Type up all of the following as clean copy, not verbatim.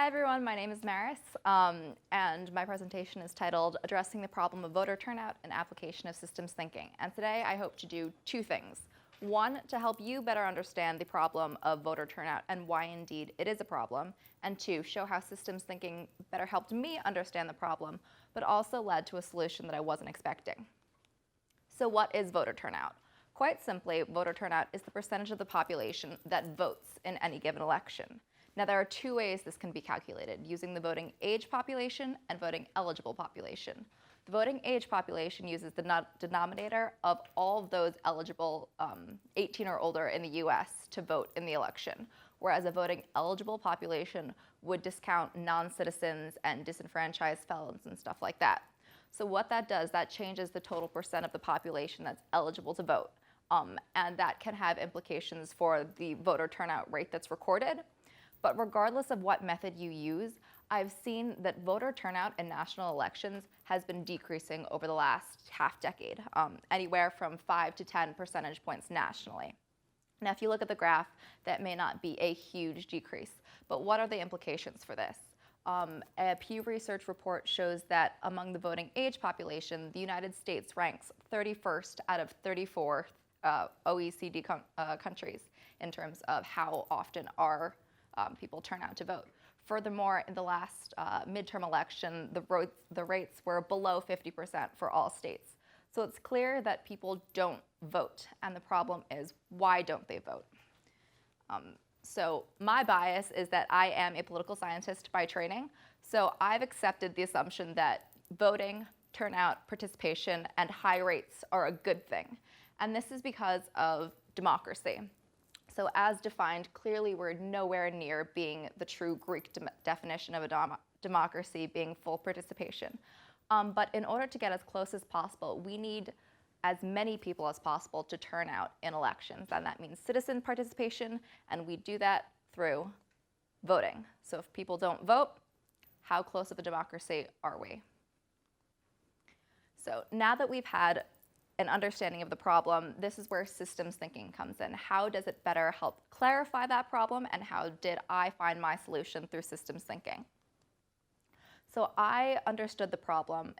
Hi everyone, my name is Maris, and my presentation is titled Addressing the Problem of Voter Turnout and Application of Systems Thinking. And today I hope to do two things. One, to help you better understand the problem of voter turnout and why indeed it is a problem. And two, show how systems thinking better helped me understand the problem, but also led to a solution that I wasn't expecting. So what is voter turnout? Quite simply, voter turnout is the percentage of the population that votes in any given election. Now, there are two ways this can be calculated, using the voting age population and voting eligible population. The voting age population uses the denominator of all of those eligible 18 or older in the US to vote in the election, whereas a voting eligible population would discount non-citizens and disenfranchised felons and stuff like that. So what that does, that changes the total percent of the population that's eligible to vote. And that can have implications for the voter turnout rate that's recorded. But regardless of what method you use, I've seen that voter turnout in national elections has been decreasing over the last half decade, anywhere from 5 to 10 percentage points nationally. Now, if you look at the graph, that may not be a huge decrease, but what are the implications for this? A Pew Research report shows that among the voting age population, the United States ranks 31st out of 34 OECD countries in terms of how often our people turn out to vote. Furthermore, in the last midterm election, the rates were below 50% for all states. So it's clear that people don't vote, and the problem is, why don't they vote? So my bias is that I am a political scientist by training, so I've accepted the assumption that voting, turnout, participation, and high rates are a good thing. And this is because of democracy. So as defined, clearly we're nowhere near being the true Greek definition of a democracy being full participation. But in order to get as close as possible, we need as many people as possible to turn out in elections. And that means citizen participation, and we do that through voting. So if people don't vote, how close of a democracy are we? So now that we've had an understanding of the problem, this is where systems thinking comes in. How does it better help clarify that problem, and how did I find my solution through systems thinking? So I understood the problem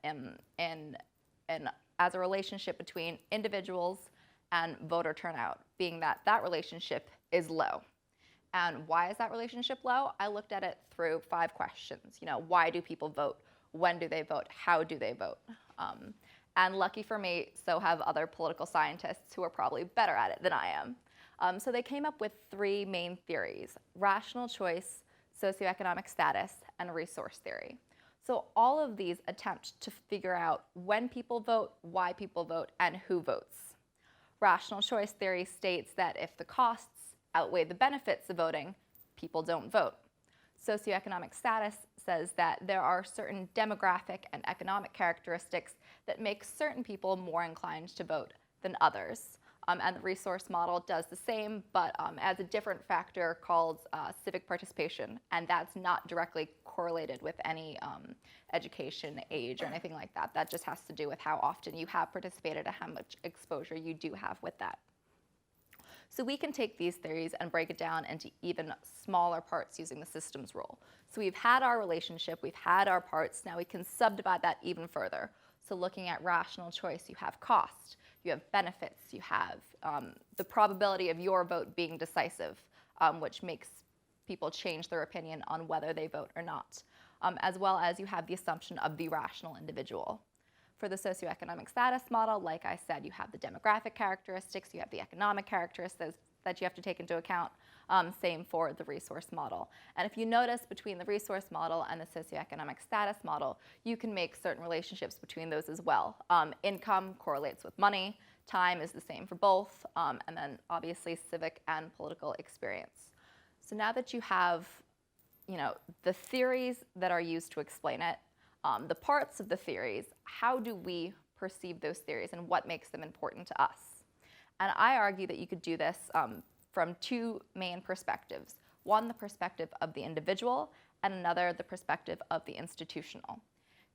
as a relationship between individuals and voter turnout, being that that relationship is low. And why is that relationship low? I looked at it through 5 questions. Why do people vote? When do they vote? How do they vote? And lucky for me, so have other political scientists who are probably better at it than I am. So they came up with 3 main theories: rational choice, socioeconomic status, and resource theory. So all of these attempt to figure out when people vote, why people vote, and who votes. Rational choice theory states that if the costs outweigh the benefits of voting, people don't vote. Socioeconomic status says that there are certain demographic and economic characteristics that make certain people more inclined to vote than others. And the resource model does the same, but adds a different factor called civic participation, and that's not directly correlated with any education, age, or anything like that. That just has to do with how often you have participated and how much exposure you do have with that. So we can take these theories and break it down into even smaller parts using the systems rule. So we've had our relationship, we've had our parts, now we can subdivide that even further. So looking at rational choice, you have cost, you have benefits, you have the probability of your vote being decisive, which makes people change their opinion on whether they vote or not, as well as you have the assumption of the rational individual. For the socioeconomic status model, like I said, you have the demographic characteristics, you have the economic characteristics that you have to take into account. Same for the resource model. And if you notice between the resource model and the socioeconomic status model, you can make certain relationships between those as well. Income correlates with money, time is the same for both, and then obviously civic and political experience. So now that you have the theories that are used to explain it, the parts of the theories, how do we perceive those theories and what makes them important to us? And I argue that you could do this from 2 main perspectives. One, the perspective of the individual, and another, the perspective of the institutional.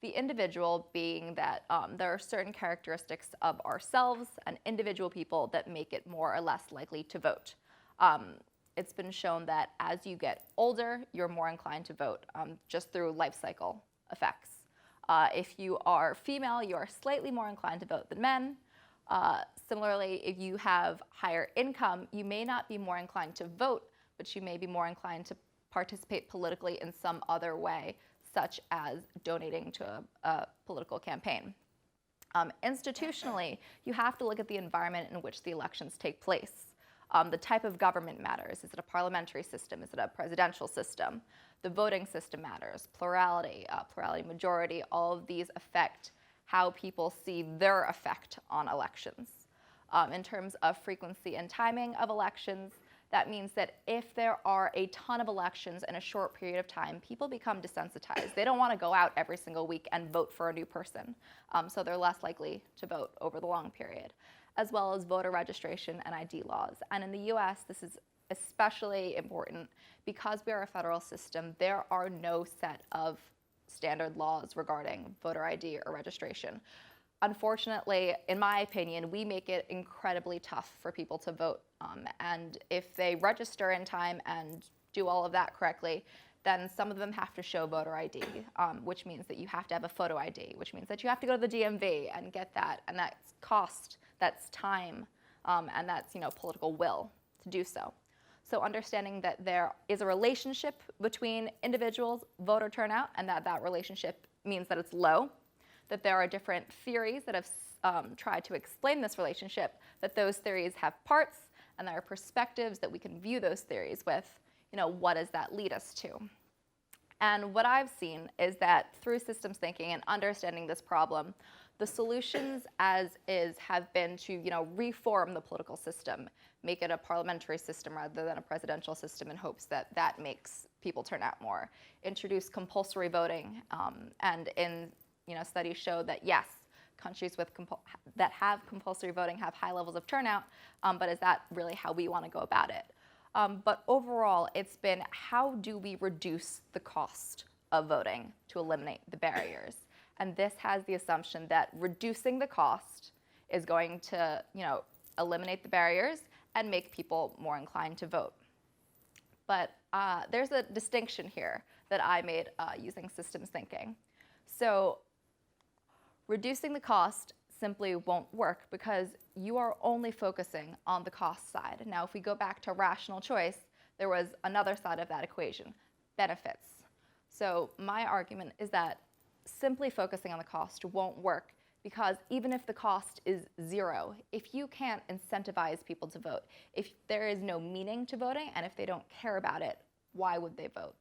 The individual being that there are certain characteristics of ourselves and individual people that make it more or less likely to vote. it's been shown that as you get older, you're more inclined to vote, just through life cycle effects. If you are female, you are slightly more inclined to vote than men. Similarly, if you have higher income, you may not be more inclined to vote, but you may be more inclined to participate politically in some other way, such as donating to a political campaign. Institutionally, you have to look at the environment in which the elections take place. The type of government matters. Is it a parliamentary system? Is it a presidential system? The voting system matters. Plurality, majority, all of these affect how people see their effect on elections. In terms of frequency and timing of elections, that means that if there are a ton of elections in a short period of time, people become desensitized. They don't want to go out every single week and vote for a new person, so they're less likely to vote over the long period, as well as voter registration and ID laws. And in the US, this is especially important because we are a federal system. There are no set of standard laws regarding voter ID or registration. Unfortunately, in my opinion, we make it incredibly tough for people to vote. And if they register in time and do all of that correctly, then some of them have to show voter ID, which means that you have to have a photo ID, which means that you have to go to the DMV and get that, and that's cost, that's time, and that's political will to do so. So understanding that there is a relationship between individuals' voter turnout, and that relationship means that it's low, that there are different theories that have tried to explain this relationship, that those theories have parts, and there are perspectives that we can view those theories with. What does that lead us to? And what I've seen is that through systems thinking and understanding this problem, the solutions as is have been to reform the political system, make it a parliamentary system rather than a presidential system in hopes that that makes people turn out more. Introduce compulsory voting, and in studies show that yes, countries that have compulsory voting have high levels of turnout, but is that really how we want to go about it? But overall, it's been how do we reduce the cost of voting to eliminate the barriers? And this has the assumption that reducing the cost is going to eliminate the barriers and make people more inclined to vote. But there's a distinction here that I made using systems thinking. So reducing the cost simply won't work because you are only focusing on the cost side. Now, if we go back to rational choice, there was another side of that equation, benefits. So my argument is that simply focusing on the cost won't work because even if the cost is zero, if you can't incentivize people to vote, if there is no meaning to voting, and if they don't care about it, why would they vote?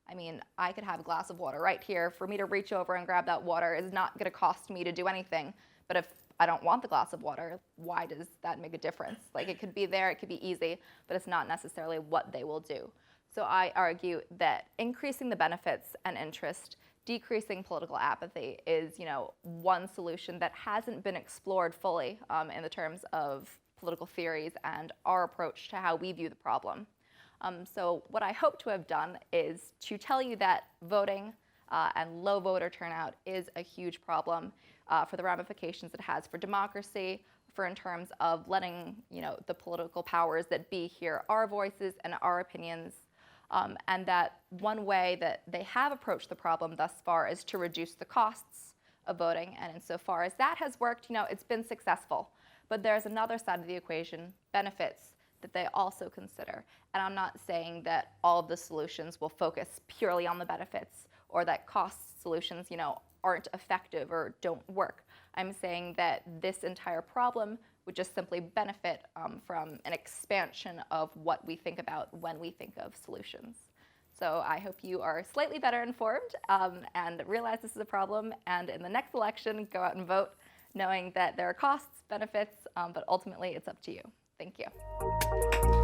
I mean, I could have a glass of water right here. For me to reach over and grab that water is not going to cost me to do anything. But if I don't want the glass of water, why does that make a difference? Like, it could be there, it could be easy, but it's not necessarily what they will do. So I argue that increasing the benefits and interest, decreasing political apathy is, one solution that hasn't been explored fully in the terms of political theories and our approach to how we view the problem. So what I hope to have done is to tell you that voting and low voter turnout is a huge problem for the ramifications it has for democracy, for in terms of letting the political powers that be hear our voices and our opinions, and that one way that they have approached the problem thus far is to reduce the costs of voting, and insofar as that has worked, it's been successful. But there's another side of the equation, benefits, that they also consider. And I'm not saying that all of the solutions will focus purely on the benefits or that cost solutions, aren't effective or don't work. I'm saying that this entire problem would just simply benefit from an expansion of what we think about when we think of solutions. So I hope you are slightly better informed and realize this is a problem, and in the next election, go out and vote, knowing that there are costs, benefits, but ultimately it's up to you. Thank you.